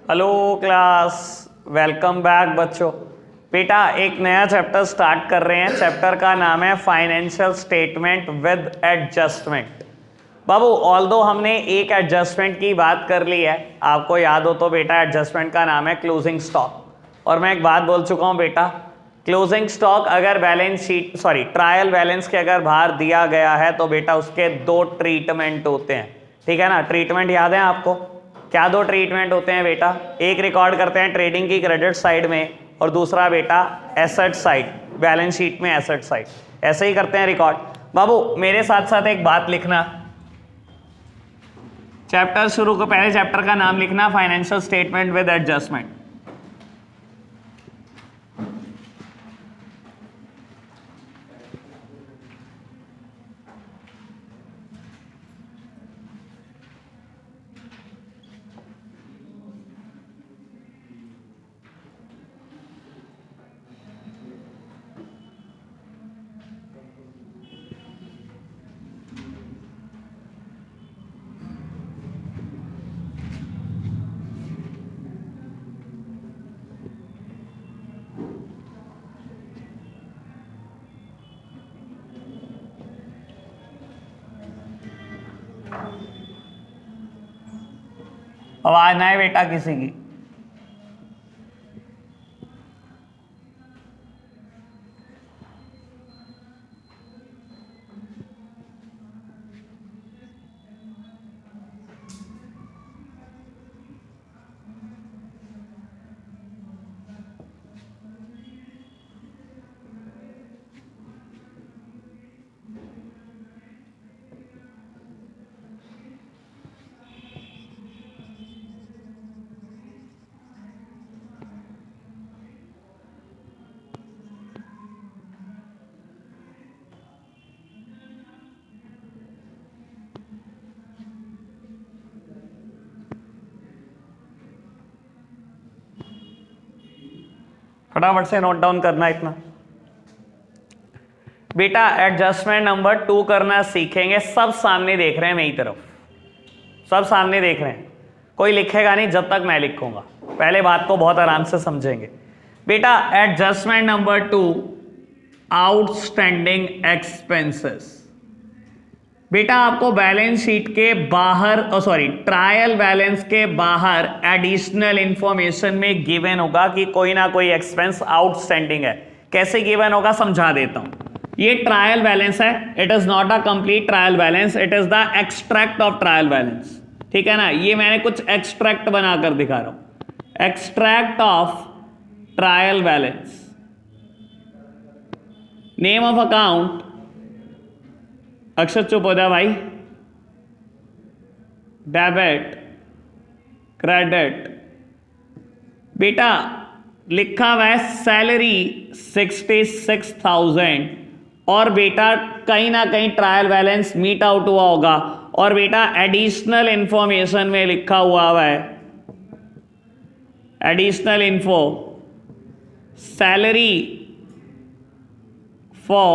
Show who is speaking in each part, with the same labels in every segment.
Speaker 1: Hello class, welcome back बच्चों। बेटा एक नया चैप्टर स्टार्ट कर रहे हैं। चैप्टर का नाम है financial statement with adjustment. Babu although हमने एक एडजस्टमेंट की बात कर ली है, आपको याद हो तो बेटा एडजस्टमेंट का नाम है क्लोजिंग स्टॉक। और मैं एक बात बोल चुका हूँ बेटा, क्लोजिंग स्टॉक अगर बैलेंस शीट ट्रायल बैलेंस के अगर बाहर दिया गया है तो बेटा उसके दो ट्रीटमेंट होते हैं, ठीक है ना। ट्रीटमेंट याद है आपको? क्या दो ट्रीटमेंट होते हैं बेटा? एक रिकॉर्ड करते हैं ट्रेडिंग की क्रेडिट साइड में और दूसरा बेटा एसेट साइड, बैलेंस शीट में एसेट साइड, ऐसे ही करते हैं रिकॉर्ड। बाबू मेरे साथ साथ एक बात लिखना, चैप्टर शुरू को पहले चैप्टर का नाम लिखना फाइनेंशियल स्टेटमेंट विद एडजस्टमेंट। आवाज ना है बेटा किसी की? फटाफट से नोट डाउन करना इतना। बेटा एडजस्टमेंट नंबर 2 करना सीखेंगे। सब सामने देख रहे हैं मेरी तरफ, सब सामने देख रहे हैं, कोई लिखेगा नहीं जब तक मैं लिखूंगा। पहले बात को बहुत आराम से समझेंगे। बेटा एडजस्टमेंट नंबर 2, आउटस्टैंडिंग एक्सपेंसेस। बेटा आपको बैलेंस शीट के बाहर ट्रायल बैलेंस के बाहर एडिशनल इंफॉर्मेशन में गिवन होगा कि कोई ना कोई एक्सपेंस आउटस्टैंडिंग है। कैसे गिवन होगा समझा देता हूं। ये ट्रायल बैलेंस है, it is not a complete trial balance, it is the extract of trial balance, ठीक है ना। ये मैंने कुछ एक्सट्रैक्ट बनाकर दिखा रहा हूं, extract of trial balance. Name of account, अक्षर चुप हो जा भाई, डेबिट क्रेडिट। बेटा लिखा हुआ है सैलरी 66,000 और बेटा कहीं ना कहीं ट्रायल बैलेंस मीट आउट हुआ होगा। और बेटा एडिशनल इंफॉर्मेशन में लिखा हुआ है, additional info salary for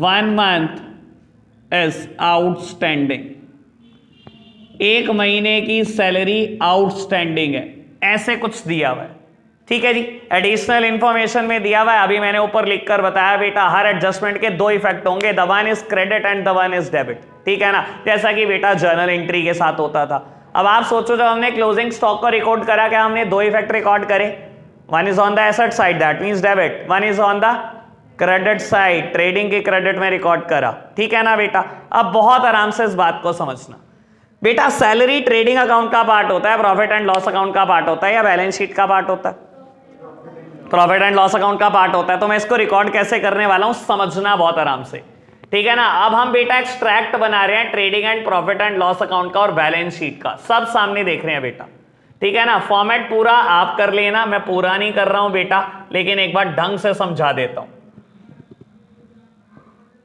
Speaker 1: 1 month is outstanding. 1 महीने की सैलरी आउटस्टैंडिंग है, ऐसे कुछ दिया हुआ है, ठीक है जी। एडिशनल इंफॉर्मेशन में दिया हुआ है, अभी मैंने ऊपर लिखकर बताया बेटा हर एडजस्टमेंट के 2 इफेक्ट होंगे, the one is credit and the one is debit, ठीक है ना। जैसा कि बेटा जर्नल एंट्री के साथ होता था। अब आप सोचो जब हमने क्लोजिंग स्टॉक को रिकॉर्ड करा, क्या हमने 2 इफेक्ट रिकॉर्ड करे? One is on the asset side, that means debit, one is on the credit side, trading की क्रेडिट में रिकॉर्ड करा, ठीक है ना बेटा। अब बहुत आराम से इस बात को समझना। बेटा सैलरी ट्रेडिंग अकाउंट का पार्ट होता है, प्रॉफिट एंड लॉस अकाउंट का पार्ट होता है या बैलेंस शीट का पार्ट होता है? प्रॉफिट एंड लॉस अकाउंट का पार्ट होता है। तो मैं इसको रिकॉर्ड कैसे करने वाला हूं समझना बहुत आराम से, ठीक है ना। अब हम बेटा एक्सट्रैक्ट बना रहे हैं trading and profit and loss account का और बैलेंस शीट का, सब सामने देख रहे हैं बेटा, ठीक है ना। फॉर्मेट पूरा आप कर लेना, मैं पूरा नहीं कर रहा हूं बेटा, लेकिन एक बार ढंग से समझा देता हूं।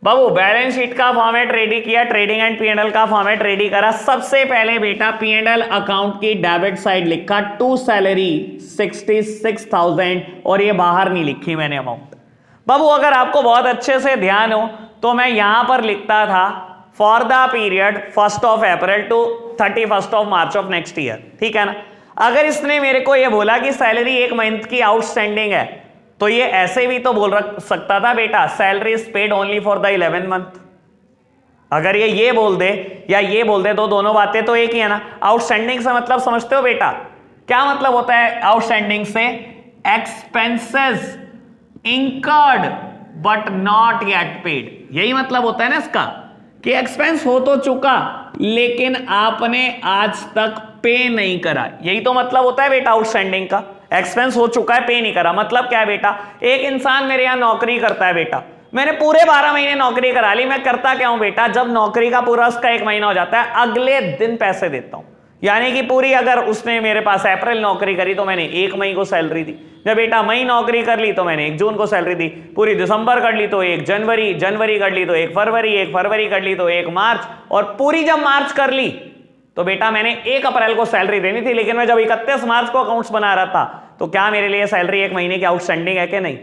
Speaker 1: बाबू बैलेंस शीट का फॉर्मेट रेडी किया, ट्रेडिंग एंड पी&एल का फॉर्मेट रेडी करा। सबसे पहले बेटा पी&एल अकाउंट की डेबिट साइड लिखा टू सैलरी 66,000 और ये बाहर नहीं लिखी मैंने अमाउंट। बाबू अगर आपको बहुत अच्छे से ध्यान हो तो मैं यहां पर लिखता था for the period 1 April to 31 March of next year, ठीक है ना। अगर इसने मेरे को ये बोला कि सैलरी 1 मंथ की आउटस्टैंडिंग है, तो ये ऐसे भी तो बोल सकता था बेटा salary is paid only for the 11 month. अगर ये बोल दे या ये बोल दे तो दोनों बातें तो एक ही है ना। आउटस्टैंडिंग से मतलब समझते हो बेटा, क्या मतलब होता है आउटस्टैंडिंग से? Expenses incurred but not yet paid, यही मतलब होता है ना इसका, कि एक्सपेंस हो तो चुका लेकिन आपने आज तक पे नहीं करा। यही तो मतलब होता है बेटा आउटस्टैंडिंग का। एक्सपेंस हो चुका है, पे नहीं करा। मतलब क्या है बेटा, एक इंसान मेरे यहां नौकरी करता है बेटा, मैंने पूरे 12 महीने नौकरी करा ली, मैं करता क्या हूं बेटा, जब नौकरी का पूरा उसका 1 महीना हो जाता है अगले दिन पैसे देता हूं। यानी कि पूरी अगर उसने मेरे पास अप्रैल नौकरी करी तो मैंने 1 मई को सैलरी दी, जब बेटा मई नौकरी कर ली तो मैंने 1 जून को सैलरी दी, पूरी दिसंबर कर ली तो 1 जनवरी, जनवरी कर ली तो 1 फरवरी, 1 फरवरी कर ली तो 1 मार्च, और पूरी जब मार्च कर ली तो बेटा मैंने 1 अप्रैल को सैलरी देनी थी, लेकिन मैं जब 31 मार्च को अकाउंट्स बना रहा था तो क्या मेरे लिए सैलरी 1 महीने की आउटस्टैंडिंग है कि नहीं?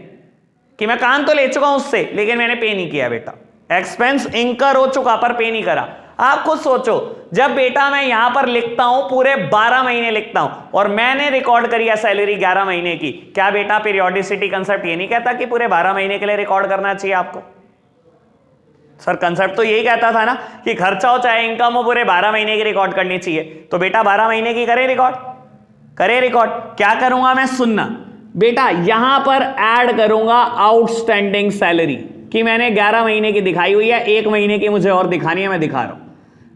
Speaker 1: कि मैं काम तो ले चुका हूं उससे लेकिन मैंने पे नहीं किया बेटा, एक्सपेंस इंकर हो चुका पर पे नहीं करा। आप खुद सोचो, जब बेटा मैं यहां पर लिखता हूं पूरे 12 महीने लिखता हूं और मैंने रिकॉर्ड करी है सैलरी 11 महीने की, क्या बेटा पीरियोडिसिटी कंसेप्ट ये नहीं कहता कि पूरे 12 महीने के लिए रिकॉर्ड करना चाहिए आपको? सर कंसेप्ट तो यही कहता था ना कि खर्चा हो चाहे इनकम हो पूरे 12 महीने की रिकॉर्ड करनी चाहिए। तो बेटा 12 महीने की करे रिकॉर्ड, करे रिकॉर्ड। क्या करूंगा मैं, सुनना बेटा, यहां पर ऐड करूंगा आउटस्टैंडिंग सैलरी कि मैंने 11 महीने की दिखाई हुई है, 1 महीने की मुझे और दिखानी है, मैं दिखा रहा हूं।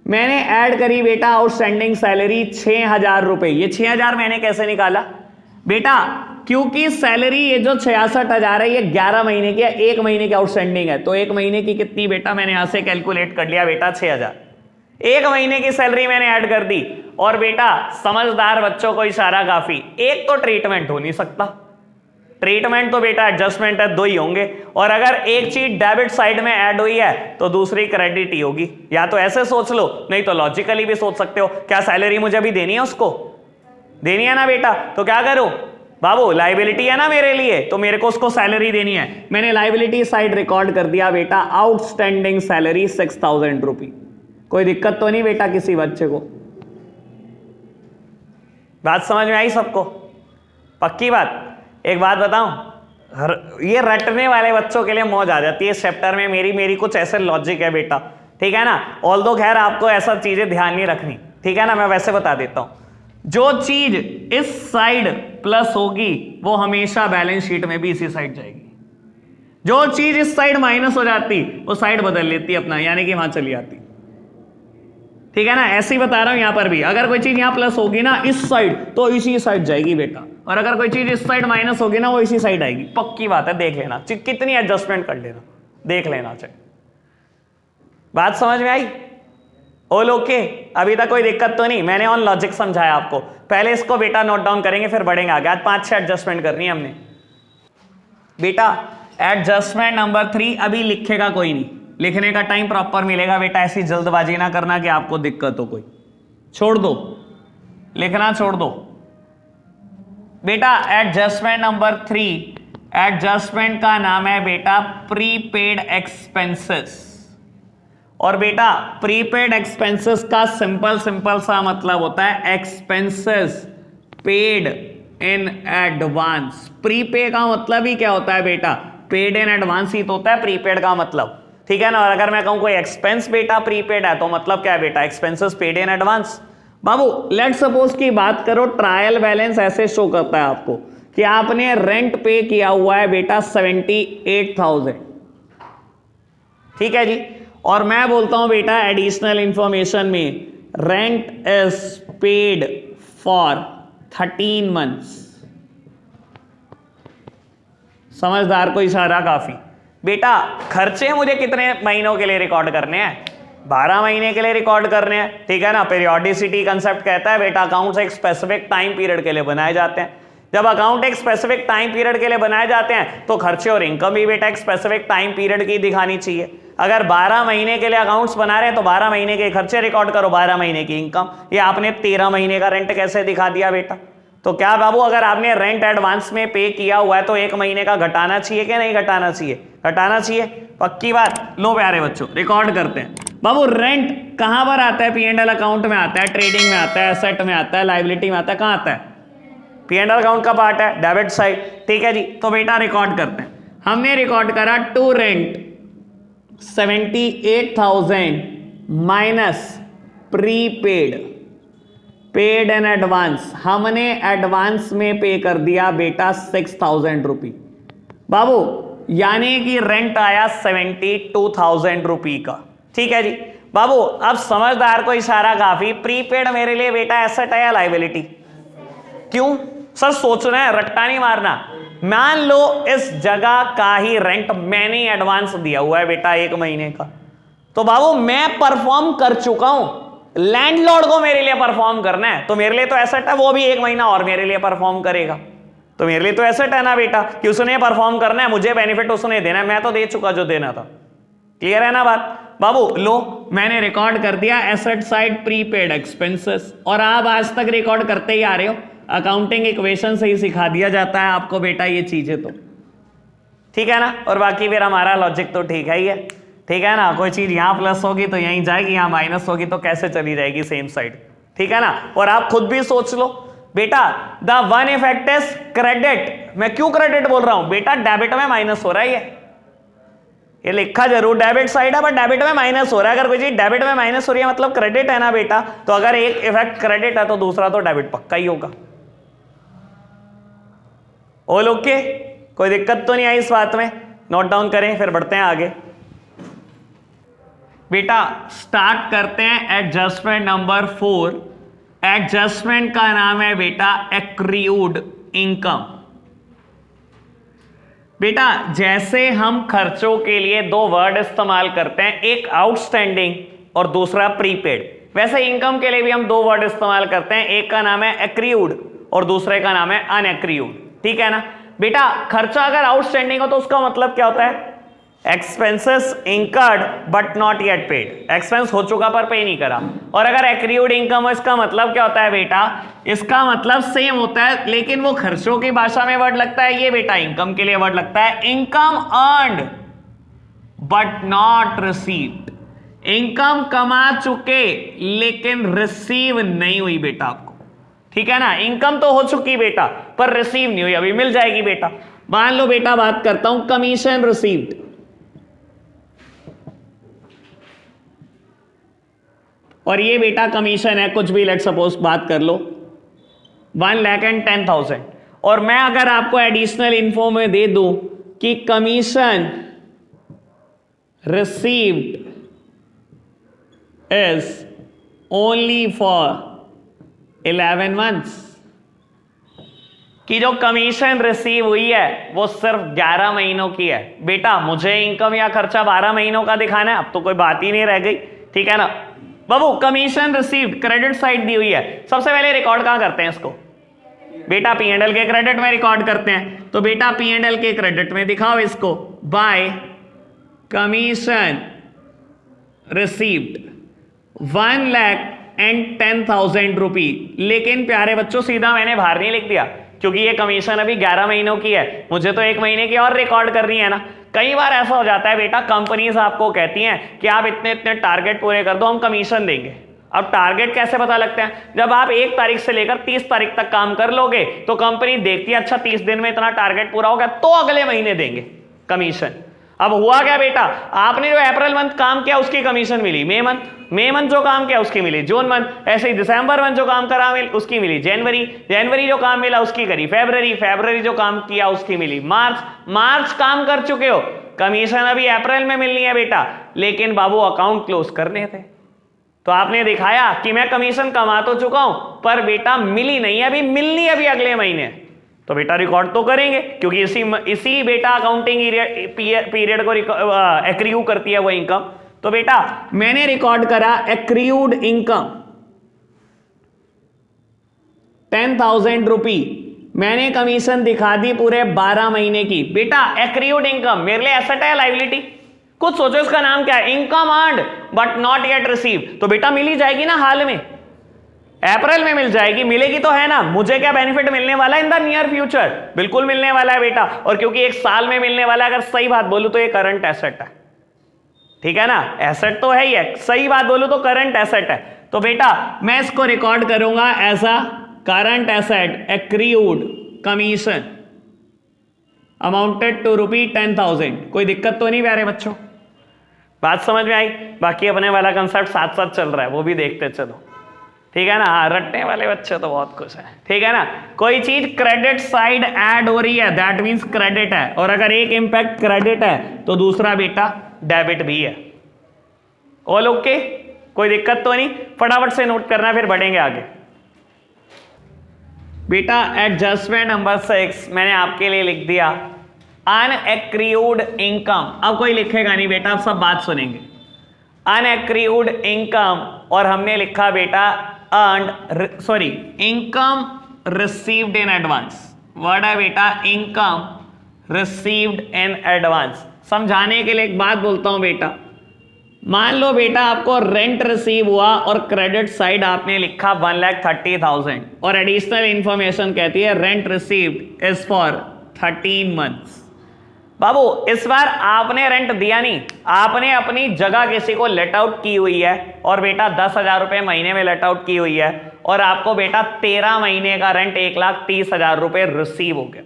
Speaker 1: मैंने ऐड करी बेटा आउटस्टैंडिंग सैलरी 6000 रुपए। ये 6000 मैंने कैसे निकाला बेटा, क्योंकि सैलरी ये जो 66,000 है ये 11 महीने की है, 1 महीने की आउटस्टैंडिंग है, तो 1 महीने की कितनी बेटा, मैंने यहां से कैलकुलेट कर लिया बेटा 6000। 1 महीने की सैलरी मैंने ऐड कर दी। और बेटा समझदार बच्चों को इशारा काफी, एक तो ट्रीटमेंट हो नहीं सकता, ट्रीटमेंट तो बेटा एडजस्टमेंट है, 2 ही होंगे, और अगर एक चीज डेबिट साइड में ऐड हुई है तो दूसरी क्रेडिट ही होगी। या तो ऐसे सोच लो, नहीं तो लॉजिकली भी सोच सकते हो, क्या सैलरी मुझे अभी देनी है, उसको देनी है ना बेटा, तो क्या करो बाबू, लाइबिलिटी है ना मेरे लिए, तो मेरे को उसको सैलरी देनी है। मैंने लाइबिलिटी साइड रिकॉर्ड कर दिया बेटा आउटस्टैंडिंग सैलरी 6000 रुपी। कोई दिक्कत तो नहीं बेटा किसी बच्चे को? बात समझ में आई सबको? पक्की बात। एक बात बताऊं, ये रटने वाले बच्चों के लिए मौज आ जाती है इस चैप्टर में, मेरी कुछ ऐसे लॉजिक है बेटा, ठीक है ना। ऑल्दो खैर आपको ऐसा चीजें ध्यान नहीं रखनी, ठीक है ना, मैं वैसे बता देता हूं। जो चीज इस साइड प्लस होगी वो हमेशा बैलेंस शीट में भी इसी साइड जाएगी, जो चीज इस साइड माइनस हो जाती वो साइड बदल लेती अपना, यानी कि वहां चली जाती, ठीक है ना। ऐसे ही बता रहा हूं, यहां पर भी अगर कोई चीज यहां प्लस होगी ना इस साइड तो इसी साइड जाएगी बेटा, और अगर कोई चीज इस साइड माइनस होगी ना वो इसी साइड आएगी। पक्की बात है, देख लेना, कितनी एडजस्टमेंट कर लेना, देख लेना चाहिए। बात समझ में आई? All okay? अभी तक कोई दिक्कत तो नहीं? मैंने ऑन लॉजिक समझाया आपको, पहले इसको बेटा नोट डाउन करेंगे फिर बढ़ेंगे आगे। आज 5-6 एडजस्टमेंट करनी है हमने बेटा। एडजस्टमेंट नंबर 3 अभी लिखेगा कोई नहीं, लिखने का टाइम प्रॉपर मिलेगा बेटा, ऐसी जल्दबाजी ना करना कि आपको दिक्कत हो कोई, छोड़ दो लिखना, छोड़ दो बेटा। एडजस्टमेंट नंबर 3, एडजस्टमेंट का नाम है बेटा प्रीपेड एक्सपेंसेस। और बेटा प्रीपेड एक्सपेंसेस का सिंपल सा मतलब होता है expenses paid in advance. Prepay का मतलब ही क्या होता है बेटा, पेड इन एडवांस ही तो होता है प्रीपेड का मतलब, ठीक है ना। और अगर मैं कहूं कोई एक्सपेंस बेटा प्रीपेड है तो मतलब क्या है बेटा, expenses paid in advance. Babu let suppose की बात करो, ट्रायल बैलेंस ऐसे शो करता है आपको कि आपने रेंट पे किया हुआ है बेटा 78,000, ठीक है जी। और मैं बोलता हूं बेटा एडिशनल इंफॉर्मेशन में rent is paid for 13 months. समझदार को इशारा काफी। बेटा खर्चे मुझे कितने महीनों के लिए रिकॉर्ड करने हैं? 12 महीने के लिए रिकॉर्ड करने हैं, ठीक है ना। पीरियोडिसिटी कंसेप्ट कहता है बेटा अकाउंट्स एक स्पेसिफिक टाइम पीरियड के लिए बनाए जाते हैं। जब अकाउंट एक स्पेसिफिक टाइम पीरियड के लिए बनाए जाते हैं तो खर्चे और इनकम भी बेटा एक स्पेसिफिक टाइम पीरियड की दिखानी चाहिए। अगर 12 महीने के लिए अकाउंट्स बना रहे हैं तो 12 महीने के खर्चे रिकॉर्ड करो, 12 महीने की इनकम। ये आपने 13 महीने का रेंट कैसे दिखा दिया बेटा? तो क्या बाबू अगर आपने रेंट एडवांस में पे किया हुआ है तो 1 महीने का घटाना चाहिए कि नहीं घटाना चाहिए? घटाना चाहिए, पक्की बात। लो प्यारे बच्चों रिकॉर्ड करते हैं। बाबू रेंट कहां पर आता है? पी एंड एल अकाउंट में आता है, ट्रेडिंग में आता है, एसेट में आता है, लाइबिलिटी में आता है, कहां आता है? पी एंड एल अकाउंट का पार्ट है, डेबिट साइड। ठीक है जी, तो बेटा रिकॉर्ड करते हैं। हमने रिकॉर्ड करा to rent 78,000 minus prepaid, paid in advance. हमने एडवांस में पे कर दिया बेटा 6,000 रुपी बाबू, यानी कि रेंट आया 72,000 रुपी का। ठीक है जी बाबू, अब समझदार को इशारा काफी। प्रीपेड मेरे लिए बेटा एसेट है या लाइबिलिटी? क्यों सर सोचना है, रट्टा नहीं मारना। मान लो इस जगह का ही रेंट मैंने एडवांस दिया हुआ है बेटा 1 महीने का, तो बाबू मैं परफॉर्म कर चुका हूं, लैंडलॉर्ड को मेरे लिए परफॉर्म करना है, तो मेरे लिए तो एसेट है, वो भी 1 महीना और मेरे लिए परफॉर्म करेगा, तो मेरे लिए तो एसेट है ना बेटा, कि उसने परफॉर्म करना है, मुझे बेनिफिट उसने देना है, मैं तो दे चुका जो देना था। क्लियर है ना बात? बाबू लो, मैंने रिकॉर्ड कर दिया एसेट साइड प्रीपेड एक्सपेंसेस, और आप आज तक रिकॉर्ड करते ही आ रहे हो। अकाउंटिंग इक्वेशन से ही सिखा दिया जाता है आपको बेटा ये चीजें, तो ठीक है ना। और बाकी फिर हमारा लॉजिक तो ठीक है ही है, ठीक है ना। कोई चीज यहां प्लस होगी तो यहीं जाएगी, यहां माइनस होगी तो कैसे चली जाएगी सेम साइड, ठीक है ना। और आप खुद भी सोच लो बेटा, the one effect is credit. मैं क्यों क्रेडिट बोल रहा हूं बेटा? डेबिट में माइनस हो रहा है, ये लिखा जरूर डेबिट साइड है, बट डेबिट में माइनस हो रहा है। अगर कोई चीज डेबिट में माइनस हो रही है मतलब क्रेडिट है ना बेटा, तो अगर एक इफेक्ट क्रेडिट है तो दूसरा तो डेबिट पक्का ही होगा। ऑल ओके, कोई दिक्कत तो नहीं आई इस बात में? नोट डाउन करें, फिर बढ़ते हैं आगे बेटा। स्टार्ट करते हैं एडजस्टमेंट नंबर 4। एडजस्टमेंट का नाम है बेटा एक्रीयूड इनकम। बेटा जैसे हम खर्चों के लिए 2 वर्ड इस्तेमाल करते हैं, एक आउटस्टैंडिंग और दूसरा प्रीपेड, वैसे इनकम के लिए भी हम 2 वर्ड इस्तेमाल करते हैं, एक का नाम है एक्रीयूड और दूसरे का नाम है अनएक्रीयूड। ठीक है ना बेटा। खर्चा अगर आउटस्टैंडिंग हो तो उसका मतलब क्या होता है? Expenses incurred but not yet paid, expense हो चुका पर पे नहीं करा। और अगर एक्रीयूड इनकम हो, इसका मतलब क्या होता है बेटा? इसका मतलब सेम होता है, लेकिन वो खर्चों की भाषा में वर्ड लगता है, ये बेटा इनकम के लिए वर्ड लगता है income earned but not received. Income कमा चुके लेकिन रिसीव नहीं हुई बेटा आपको, ठीक है ना। इनकम तो हो चुकी बेटा पर रिसीव नहीं हुई, अभी मिल जाएगी बेटा। मान लो बेटा बात करता हूं कमीशन रिसीव्ड, और ये बेटा कमीशन है, कुछ भी लेट सपोज बात कर लो 1,10,000, और मैं अगर आपको एडिशनल इन्फो में दे दूं कि commission received is only for 11 months, कि जो कमीशन रिसीव हुई है वो सिर्फ 11 महीनों की है बेटा। मुझे इनकम या खर्चा 12 महीनों का दिखाना है, अब तो कोई बात ही नहीं रह गई, ठीक है ना बाबू। कमीशन रिसीव्ड क्रेडिट साइड दी हुई है, सबसे पहले रिकॉर्ड कहां करते हैं इसको बेटा? पी एंड एल के क्रेडिट में रिकॉर्ड करते हैं, तो बेटा पी एंड एल के क्रेडिट में दिखाओ इसको, बाय कमीशन रिसीव्ड 1,10,000 रुपी। लेकिन प्यारे बच्चों सीधा मैंने बाहर नहीं लिख दिया, क्योंकि ये कमीशन अभी 11 महीनों की है, मुझे तो 1 महीने की और रिकॉर्ड करनी है ना। कई बार ऐसा हो जाता है बेटा, कंपनीज आपको कहती हैं कि आप इतने इतने टारगेट पूरे कर दो, हम कमीशन देंगे। अब टारगेट कैसे पता लगते हैं? जब आप 1 तारीख से लेकर 30 तारीख तक काम कर लोगे तो कंपनी देखती है अच्छा 30 दिन में इतना टारगेट पूरा हो गया तो अगले महीने देंगे कमीशन। अब हुआ क्या बेटा? आपने जो अप्रैल मंथ काम किया उसकी कमीशन मिली, मई मंथ जो काम किया उसकी मिली, जून मंथ, ऐसे ही दिसंबर मंथ जो काम करा उसकी मिली, जनवरी जो काम मिला उसकी करी, फरवरी जो काम किया उसकी मिली, मार्च काम कर चुके हो, कमीशन अभी अप्रैल में मिलनी है बेटा, लेकिन बाबू अकाउंट क्लोज करने थे, तो आपने दिखाया कि मैं कमीशन कमा तो चुका हूं पर बेटा मिली नहीं है, अभी मिलनी है अभी अगले महीने, तो बेटा रिकॉर्ड तो करेंगे, क्योंकि इसी बेटा अकाउंटिंग पीरियड को एक्रीयू करती है वो इनकम। तो बेटा मैंने रिकॉर्ड करा एक्रीयूड इनकम 10,000 रुपी, मैंने कमीशन दिखा दी पूरे 12 महीने की। बेटा एक्रीयूड इनकम मेरे लिए एसेट है लायबिलिटी? कुछ सोचो इसका नाम क्या है? Income earned but not yet receive. तो बेटा मिली जाएगी ना, हाल में अप्रैल में मिल जाएगी, मिलेगी तो है ना। मुझे क्या बेनिफिट मिलने वाला है इन द नियर फ्यूचर? बिल्कुल मिलने वाला है बेटा, और क्योंकि 1 साल में मिलने वाला है, अगर सही बात बोलूं तो ये करंट एसेट है, ठीक है ना, एसेट तो है ही है, सही बात बोलूं तो करंट एसेट है। तो बेटा मैं इसको रिकॉर्ड करूंगा ऐसा, current asset accrued commission amounted to ₹10,000। कोई दिक्कत तो नहीं प्यारे बच्चों, बात समझ में आई? बाकी अपने वाला कंसेप्ट साथ साथ चल रहा है, वो भी देखते चलो, ठीक है ना। हाँ, रटने वाले बच्चे तो बहुत कुछ है, ठीक है ना। कोई चीज क्रेडिट साइड ऐड हो रही है, दैट मींस क्रेडिट है, और अगर एक इंपैक्ट क्रेडिट है तो दूसरा बेटा डेबिट भी है। ऑल ओके, कोई दिक्कत तो नहीं? फटाफट से नोट करना, फिर बढ़ेंगे आगे। बेटा एडजस्टमेंट नंबर 6 मैंने आपके लिए लिख दिया, अनएक्रीड इनकम। अब कोई लिखेगा नहीं बेटा, आप सब बात सुनेंगे। अनएक्रीड इनकम, और हमने लिखा बेटा income received in advance. Word है बेटा इनकम रिसीव्ड इन एडवांस। समझाने के लिए एक बात बोलता हूं बेटा, मान लो बेटा आपको रेंट रिसीव हुआ और क्रेडिट साइड आपने लिखा 1,30,000, और एडिशनल इंफॉर्मेशन कहती है rent received is for 13 months. बाबू इस बार आपने रेंट दिया नहीं, आपने अपनी जगह किसी को लेट आउट की हुई है, और बेटा 10,000 रुपए महीने में लेट आउट की हुई है, और आपको बेटा 13 महीने का रेंट 1,30,000 रुपए रिसीव हो गया,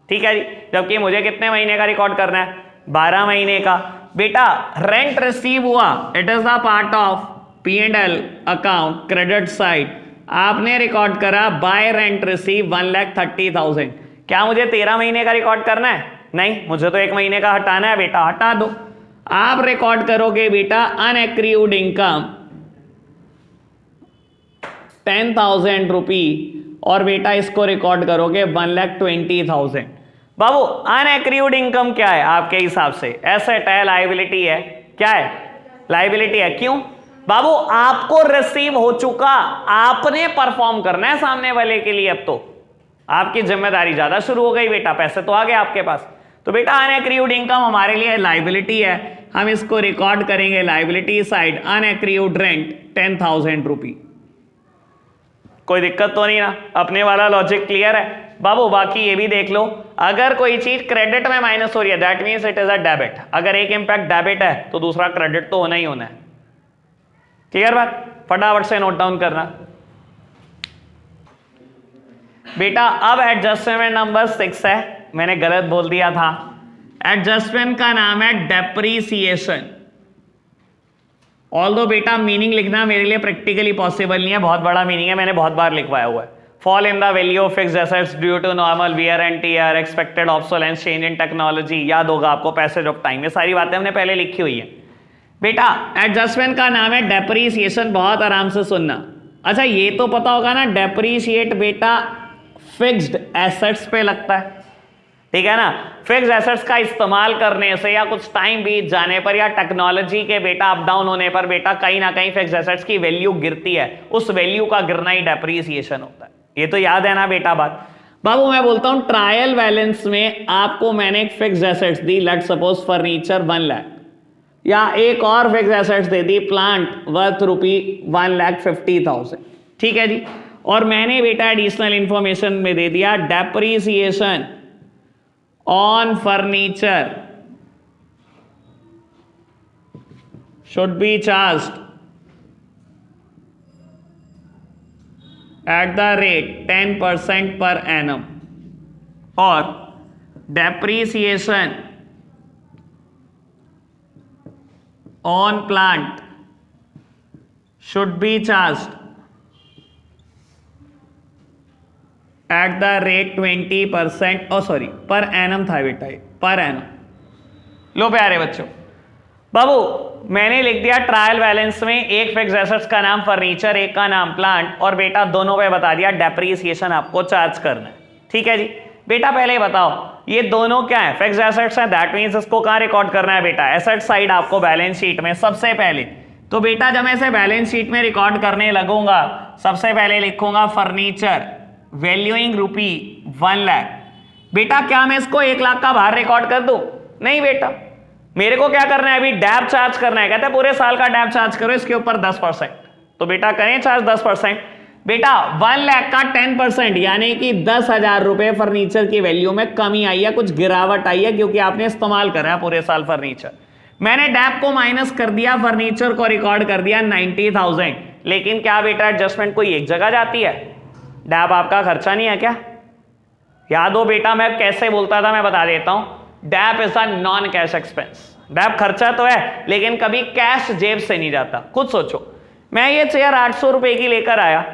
Speaker 1: ठीक है जी। जबकि मुझे कितने महीने का रिकॉर्ड करना है? 12 महीने का। बेटा रेंट रिसीव हुआ, it is the part of P&L account credit side, आपने रिकॉर्ड करा बाय रेंट रिसीव 1,30,000। क्या मुझे 13 महीने का रिकॉर्ड करना है? नहीं, मुझे तो 1 महीने का हटाना है बेटा, हटा दो। आप रिकॉर्ड करोगे बेटा अनएक्रीड इनकम 10,000 रुपी, और बेटा इसको रिकॉर्ड करोगे 1,20,000। बाबू अनएक्रीड इनकम क्या है आपके हिसाब से? एसेट है, लायबिलिटी है? क्या है? लायबिलिटी है। क्यों? बाबू आपको रिसीव हो चुका, आपने परफॉर्म करना है सामने वाले के लिए, अब तो आपकी जिम्मेदारी ज्यादा शुरू हो गई बेटा, पैसे तो आ गए आपके पास। तो बेटा अनएक्रीड इनकम हमारे लिए लायबिलिटी है, हम इसको रिकॉर्ड करेंगे लायबिलिटी साइड, अनएक्रीड रेंट 10,000 रुपी। कोई दिक्कत तो नहीं ना? अपने वाला लॉजिक क्लियर है बाबू? बाकी ये भी देख लो, अगर कोई चीज क्रेडिट में माइनस हो रही है that means it is a debit. अगर एक इंपैक्ट डेबिट है तो दूसरा क्रेडिट तो होना ही होना है। क्लियर बात? फटाफट से नोट डाउन करना बेटा। अब एडजस्टमेंट नंबर 6 है, मैंने गलत बोल दिया था। एडजस्टमेंट का नाम है डेप्रीसिएशन। ऑल्दो बेटा मीनिंग लिखना मेरे लिए प्रैक्टिकली पॉसिबल नहीं है, बहुत बड़ा मीनिंग है, मैंने बहुत बार लिखवाया हुआ है। Fall in the value of fixed assets due to normal wear and tear, expected obsolescence, change in technology, याद होगा आपको, पैसेज ऑफ टाइम, ये सारी बातें हमने पहले लिखी हुई है बेटा। एडजस्टमेंट का नाम है डेप्रीसिएशन, बहुत आराम से सुनना। अच्छा ये तो पता होगा ना, डेप्रीशिएट बेटा फिक्स्ड एसेट्स पे लगता है, ठीक है ना। फिक्स्ड एसेट्स का इस्तेमाल करने से या कुछ टाइम बीत जाने पर या टेक्नोलॉजी के बेटा अप डाउन होने पर बेटा कहीं ना कहीं फिक्स्ड एसेट्स की वैल्यू गिरती है, उस वैल्यू का गिरना ही डेप्रीसिएशन होता है। ये तो याद है ना बेटा बात? बाबू मैं बोलता हूं ट्रायल बैलेंस में आपको मैंने एक फिक्स्ड एसेट्स दी, लेट सपोज फर्नीचर 1 लाख, या एक और fixed assets they the plant worth ₹1,50,000, ठीक है जी। और मैंने बेटा एडिशनल इंफॉर्मेशन में दे दिया depreciation on furniture should be charged at the rate 10% per annum, और depreciation on plant should be charged at the rate 20%, sorry per annum था बेटा, ये पर एनम। लो प्यारे बच्चों, बाबू मैंने लिख दिया ट्रायल बैलेंस में एक फिक्स्ड एसेट्स का नाम फर्नीचर, एक का नाम प्लांट, और बेटा दोनों पे बता दिया डेप्रीसिएशन आपको चार्ज करना है, ठीक है जी। बेटा पहले बताओ ये दोनों क्या है? फिक्स्ड एसेट्स हैं, दैट मींस इसको कहां रिकॉर्ड करना है बेटा? एसेट साइड आपको बैलेंस शीट में सबसे पहले। तो बेटा जब मैं इसे बैलेंस शीट में रिकॉर्ड करने लगूंगा, सबसे पहले लिखूंगा फर्नीचर वैल्यूइंग ₹1 लाख। बेटा क्या मैं इसको 1 लाख का बाहर रिकॉर्ड कर दूं? नहीं बेटा, मेरे को क्या करना है? अभी डैब चार्ज करना है। कहते हैं पूरे साल का डैब चार्ज करो, इसके ऊपर 10%। तो बेटा करें चार्ज 10%। बेटा 1 लाख का 10% यानी कि 10,000 रुपए फर्नीचर की वैल्यू में कमी आई है, कुछ गिरावट आई है, क्योंकि आपने इस्तेमाल करा है पूरे साल फर्नीचर। मैंने डैप को माइनस कर दिया, फर्नीचर को रिकॉर्ड कर दिया 90,000, लेकिन क्या बेटा एडजस्टमेंट कोई एक जगह जाती है? डैप आपका खर्चा नहीं है क्या? याद हो बेटा मैं कैसे बोलता था, मैं बता देता हूं, dep is a non cash expense. Dep खर्चा तो है लेकिन कभी कैश जेब से नहीं जाता। खुद सोचो, मैं ये चेयर 800 रुपए की लेकर आया,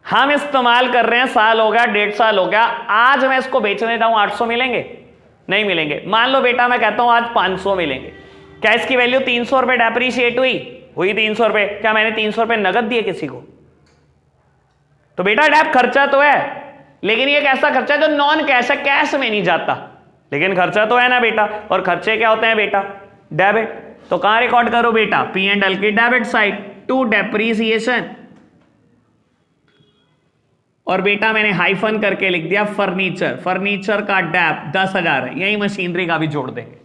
Speaker 1: हम इस्तेमाल कर रहे हैं, साल हो गया, 1.5 साल हो गया, आज मैं इसको बेचने जाऊं 800 मिलेंगे? नहीं मिलेंगे। मान लो बेटा मैं कहता हूं आज 500 मिलेंगे, क्या इसकी वैल्यू 300 रुपए डेप्रीशिएट हुई 300 रुपए? क्या मैंने 300 रुपए नगद दिए किसी को? तो बेटा डैप खर्चा तो है, लेकिन ये एक ऐसा खर्चा है जो नॉन कैश है, कैश में नहीं जाता, लेकिन खर्चा तो है ना बेटा। और खर्चे क्या होते हैं बेटा? डेबिट। तो कहां रिकॉर्ड करो बेटा? P&L की डेबिट साइड टू डेप्रीसिएशन, और बेटा मैंने हाइफन करके लिख दिया फर्नीचर। फर्नीचर का डैप 10,000 है, यही मशीनरी का भी जोड़ देंगे।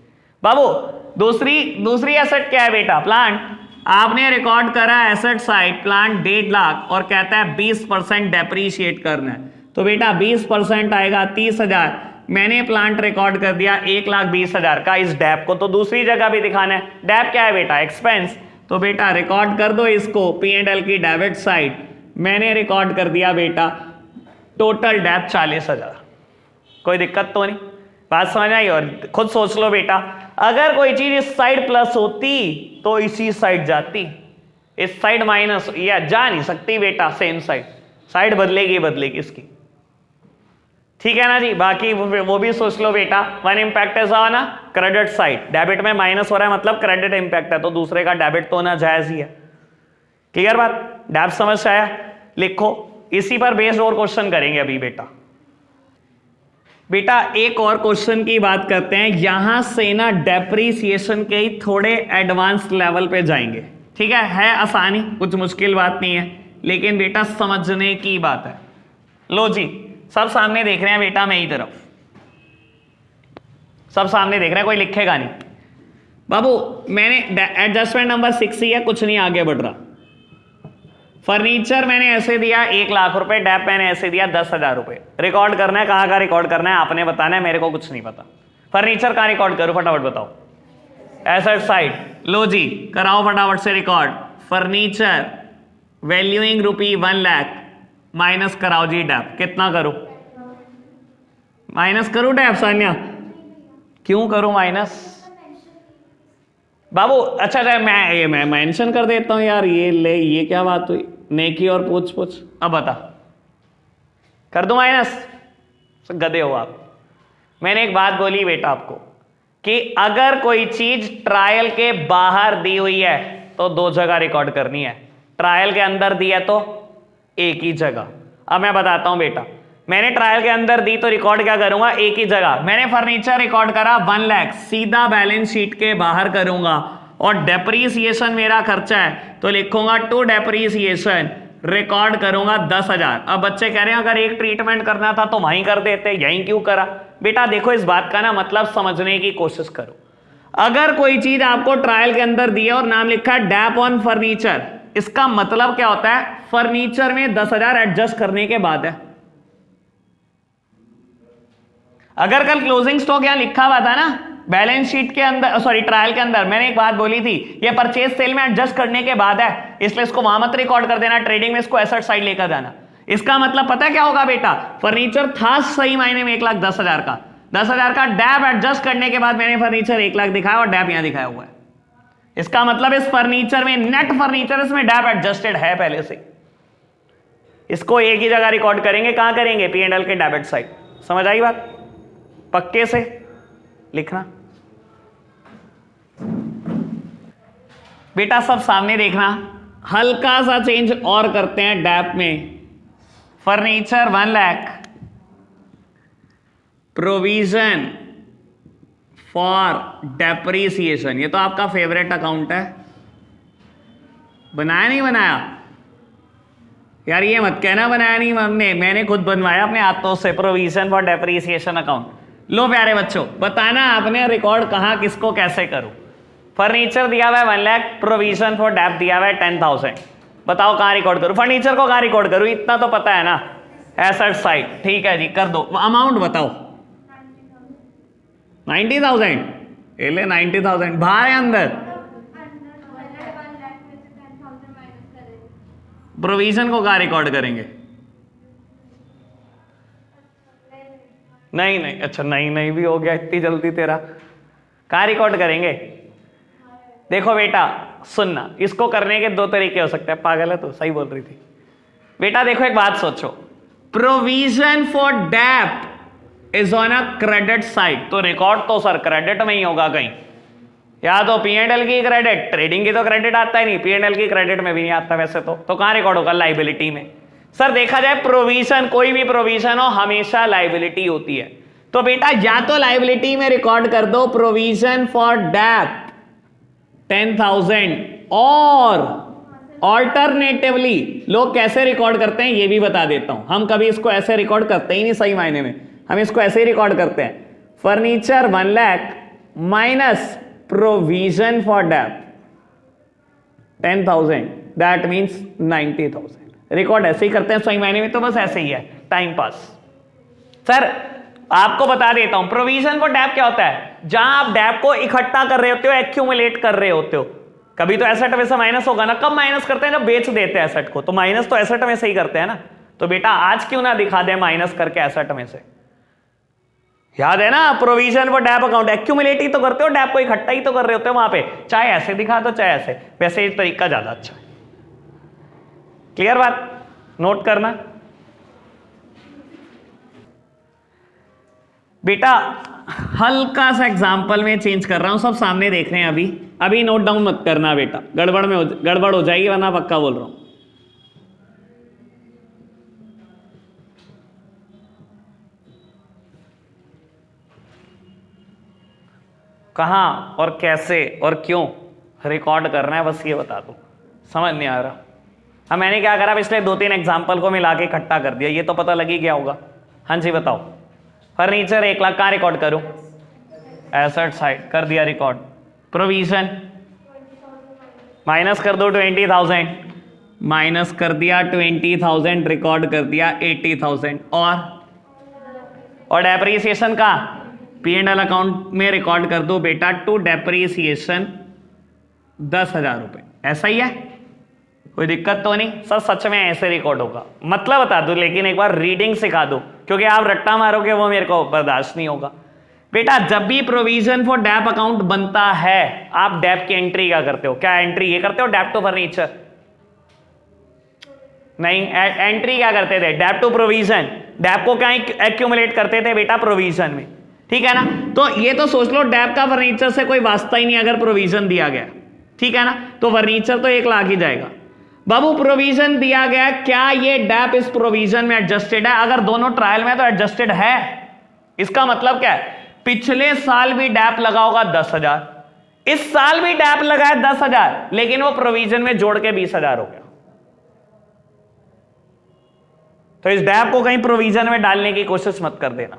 Speaker 1: बाबू दूसरी एसेट क्या है बेटा? प्लांट। आपने रिकॉर्ड करा एसेट साइड प्लांट 1.5 लाख और कहता है 20% डेप्रीशिएट करना है, तो बेटा 20% आएगा 30,000। मैंने प्लांट रिकॉर्ड कर दिया 1,20,000 का। इस डैप को तो दूसरी जगह भी दिखाना है। डैप क्या है बेटा? एक्सपेंस। तो बेटा रिकॉर्ड कर दो इसको P&L की डेबिट साइड। मैंने रिकॉर्ड कर दिया बेटा टोटल डैप 40,000। कोई दिक्कत तो नहीं? बात समझ आई? और खुद सोच लो बेटा, अगर कोई चीज इस साइड प्लस होती तो इसी साइड जाती, इस साइड माइनस या जा नहीं सकती बेटा, सेम साइड बदलेगी इसकी, ठीक है ना जी। बाकी वो भी सोच लो बेटा, one impact is on credit side, debit में माइनस हो रहा है मतलब क्रेडिट इम्पैक्ट है, तो दूसरे का डेबिट तो ना जायज ही है। क्लियर बात? डैप समझ आया? लिखो, इसी पर बेस्ड और क्वेश्चन करेंगे अभी बेटा एक और क्वेश्चन की बात करते हैं। यहां से ना डेप्रीसिएशन के ही थोड़े एडवांस लेवल पे जाएंगे, ठीक है आसानी, कुछ मुश्किल बात नहीं है, लेकिन बेटा समझने की बात है। लो जी, सब सामने देख रहे हैं बेटा, मेरी तरफ सब सामने देख रहे हैं, कोई लिखेगा नहीं। बाबू मैंने एडजस्टमेंट नंबर 6 ही है, कुछ नहीं आगे बढ़ रहा। फर्नीचर मैंने ऐसे दिया 1 लाख रुपए, डैप मैंने ऐसे दिया 10,000 रुपए। रिकॉर्ड करना है, कहाँ का रिकॉर्ड करना है आपने बताना है, मेरे को कुछ नहीं पता। फर्नीचर कहाँ रिकॉर्ड करूं, फटाफट बताओ। एसेट साइड, लो जी कराओ फटाफट से रिकॉर्ड। फर्नीचर वैल्यूइंग रुपी 1 लाख माइनस कराओ जी डैप। कितना करूं? माइनस करूं डैप? सान्या क्यों करूं माइनस? बाबू अच्छा मैं मेंशन कर देता हूं यार, ये क्या बात हुई? नेकी और पूछ अब बता, कर दूं माइनस? गधे हो आप। मैंने एक बात बोली बेटा आपको कि अगर कोई चीज ट्रायल के बाहर दी हुई है तो 2 जगह रिकॉर्ड करनी है, ट्रायल के अंदर दी है तो एक ही जगह। अब मैं बताता हूं बेटा, मैंने ट्रायल के अंदर दी तो रिकॉर्ड क्या करूंगा? एक ही जगह। मैंने फर्नीचर रिकॉर्ड करा 1 लाख, सीधा बैलेंस शीट के बाहर करूंगा, और डेप्रीसिएशन मेरा खर्चा है तो लिखूंगा टू डेप्रीसिएशन, रिकॉर्ड करूंगा 10,000। अब बच्चे कह रहे हैं अगर एक ट्रीटमेंट करना था तो वहीं कर देते, यहीं क्यों करा? बेटा देखो इस बात का ना मतलब समझने की कोशिश करो। अगर कोई चीज आपको ट्रायल के अंदर दी है और नाम लिखा है डैप ऑन फर्नीचर, इसका मतलब क्या होता है? फर्नीचर में 10,000 एडजस्ट करने के बाद है। अगर कल क्लोजिंग स्टॉक यहां लिखा हुआ था ना बैलेंस शीट के अंदर, सॉरी ट्रायल के अंदर, मैंने एक बात बोली थी ये परचेज सेल में एडजस्ट करने के बाद है, इसलिए इसको वहां मत रिकॉर्ड कर देना, ट्रेडिंग में इसको एसेट साइड लेकर जाना। इसका मतलब पता है क्या होगा बेटा? फर्नीचर था सही मायने में 1,10,000 का, 10,000 का डैप एडजस्ट करने के बाद मैंने फर्नीचर 1 लाख दिखाया और डैप यहां दिखाया हुआ है। इसका मतलब इस फर्नीचर में, नेट फर्नीचर इसमें डैप एडजस्टेड है पहले से। इसको एक ही जगह रिकॉर्ड करेंगे, कहां करेंगे? P&L के डेबिट साइड। समझ आई बात? पक्के से लिखना बेटा, सब सामने देखना। हल्का सा चेंज और करते हैं डैप में। Furniture 1 lakh, provision for depreciation, ये तो आपका फेवरेट अकाउंट है, बनाया नहीं बनाया यार? ये मत कहना बनाया नहीं हमने, मैंने खुद बनवाया अपने हाथों से प्रोविजन फॉर डेप्रीसिएशन अकाउंट। लो प्यारे बच्चों, बताना आपने रिकॉर्ड कहां, किसको, कैसे करूं? फर्नीचर दिया हुआ है 1 लाख, प्रोविजन फॉर डेप दिया हुआ है 10,000। बताओ कहां रिकॉर्ड करूं? फर्नीचर को कहां रिकॉर्ड करूं? इतना तो पता है ना, एसेट साइड। ठीक है जी, कर दो। अमाउंट बताओ। 90,000। ये ले 90,000 बाहर है अंदर। प्रोविजन को कहाँ रिकॉर्ड करेंगे? नहीं नहीं, अच्छा नहीं नहीं भी हो गया इतनी जल्दी तेरा, कहाँ रिकॉर्ड करेंगे? देखो बेटा सुनना, इसको करने के दो तरीके हो सकते हैं। पागल है तू, सही बोल रही थी बेटा। देखो एक बात सोचो, provision for dep is on a credit side, तो रिकॉर्ड तो सर क्रेडिट में ही होगा कहीं, या तो P&L की क्रेडिट, ट्रेडिंग की तो क्रेडिट आता ही नहीं, P&L की क्रेडिट में भी नहीं आता वैसे तो कहां रिकॉर्ड होगा? लाइबिलिटी में। सर देखा जाए प्रोविजन, कोई भी प्रोविजन हो हमेशा लाइबिलिटी होती है, तो बेटा या तो लाइबिलिटी में रिकॉर्ड कर दो प्रोविजन फॉर डेप्ट 10,000, और ऑल्टरनेटिवली लोग कैसे रिकॉर्ड करते हैं ये भी बता देता हूं। हम कभी इसको ऐसे रिकॉर्ड करते ही नहीं सही मायने में, हम इसको ऐसे ही रिकॉर्ड करते हैं, furniture 1 lakh minus provision for dep 10,000, that means 90,000। Record ऐसे ही करते हैं सही मायने में, तो बस ऐसे ही है, टाइम पास। सर आपको बता देता हूं, प्रोविजन फॉर डेप्ट क्या होता है? जहां आप डेप्ट को इकट्ठा कर रहे होते हो, एक्यूमुलेट कर रहे होते हो, कभी तो एसेट में से माइनस होगा ना। कब माइनस करते हैं? जब बेच देते हैं एसेट को, तो माइनस तो एसेट में से ही करते हैं ना। तो बेटा आज क्यों ना दिखा दे माइनस करके एसेट में से, याद है ना? प्रोविजन फॉर डेप्ट अकाउंट एक्यूमुलेट ही तो करते हो, डेप्ट को इकट्ठा ही तो कर रहे होते हो वहां पे, चाहे ऐसे दिखा दो चाहे ऐसे, वैसे ये तरीका ज्यादा अच्छा है। क्लियर बात? नोट करना बेटा। हल्का सा एग्जांपल में चेंज कर रहा हूं, सब सामने देख रहे हैं अभी नोट डाउन मत करना बेटा, गड़बड़ हो जाएगी, वरना पक्का बोल रहा हूं। कहां और कैसे और क्यों रिकॉर्ड करना है, बस ये बता दो। समझ नहीं आ रहा? अब मैंने क्या करा, पिछले 2-3 एग्जाम्पल को मिला के इकट्ठा कर दिया, ये तो पता लग ही गया होगा। हाँ जी बताओ। फर्नीचर 1 लाख कहां रिकॉर्ड करूं? एसेट साइड कर दिया रिकॉर्ड। प्रोविजन माइनस कर दो 20,000, माइनस कर दिया 20,000, रिकॉर्ड कर दिया 80,000। और डेप्रीसिएशन का P&L अकाउंट में रिकॉर्ड कर दो बेटा, टू डेप्रीसिएशन 10,000 रुपए। ऐसा ही है, कोई दिक्कत तो नहीं? सर सच में ऐसे रिकॉर्ड होगा, मतलब बता दो, लेकिन एक बार रीडिंग सिखा दो, क्योंकि आप रट्टा मारोगे वो मेरे को बर्दाश्त नहीं होगा। बेटा जब भी प्रोविजन फॉर डेप्ट अकाउंट बनता है, आप डेप्ट की एंट्री क्या करते हो? क्या एंट्री ये करते हो, डेप्ट टू फर्नीचर? नहीं, एंट्री क्या करते थे? डेप्ट टू प्रोविजन। डेप्ट को क्या एक्यूमुलेट करते थे बेटा? प्रोविजन में, ठीक है ना? तो ये तो सोच लो डेप्ट का फर्नीचर से कोई वास्ता ही नहीं अगर प्रोविजन दिया गया, ठीक है ना? तो फर्नीचर तो 1 लाख ही जाएगा। बाबू प्रोविजन दिया गया, क्या ये डेप्ट इस प्रोविजन में एडजस्टेड है? अगर दोनों ट्रायल में तो एडजस्टेड है। इसका मतलब क्या है? पिछले साल भी डेप्ट लगा होगा 10,000, इस साल भी डेप्ट लगा है 10,000, लेकिन वो प्रोविजन में जोड़ के 20,000 हो गया। तो इस डेप्ट को कहीं प्रोविजन में डालने की कोशिश मत कर देना।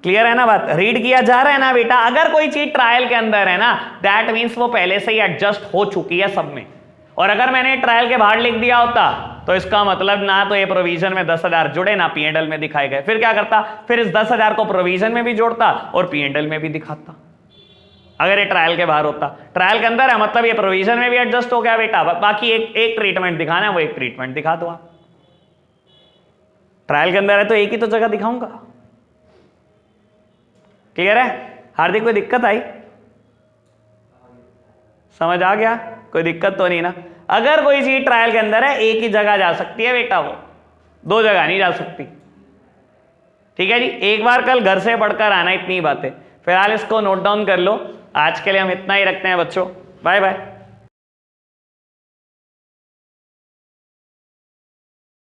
Speaker 1: क्लियर है ना बात? रीड किया जा रहा है ना बेटा? अगर कोई चीज ट्रायल के अंदर है ना, दैट मीन्स वो पहले से ही एडजस्ट हो चुकी है सब में। और अगर मैंने ट्रायल के बाहर लिख दिया होता तो इसका मतलब ना तो ये प्रोविजन में 10,000 जुड़े, ना P&L में दिखाए गए। फिर क्या करता? फिर इस 10,000 को प्रोविजन में भी जोड़ता और P&L में भी दिखाता, अगर ये ट्रायल के बाहर होता। ट्रायल के अंदर है मतलब ये प्रोविजन में भी एडजस्ट हो गया बेटा। बाकी एक ट्रीटमेंट दिखाना है, वो एक ट्रीटमेंट दिखा दो आप। ट्रायल के अंदर है तो एक ही तो जगह दिखाऊंगा। क्लियर है? हार्दिक कोई दिक्कत आई? समझ आ गया? कोई दिक्कत तो नहीं ना? अगर कोई चीज ट्रायल के अंदर है एक ही जगह जा सकती है बेटा, वो 2 जगह नहीं जा सकती। ठीक है जी, एक बार कल घर से पढ़कर आना, इतनी बातें। फिलहाल इसको नोट डाउन कर लो। आज के लिए हम इतना ही रखते हैं बच्चों, बाय बाय।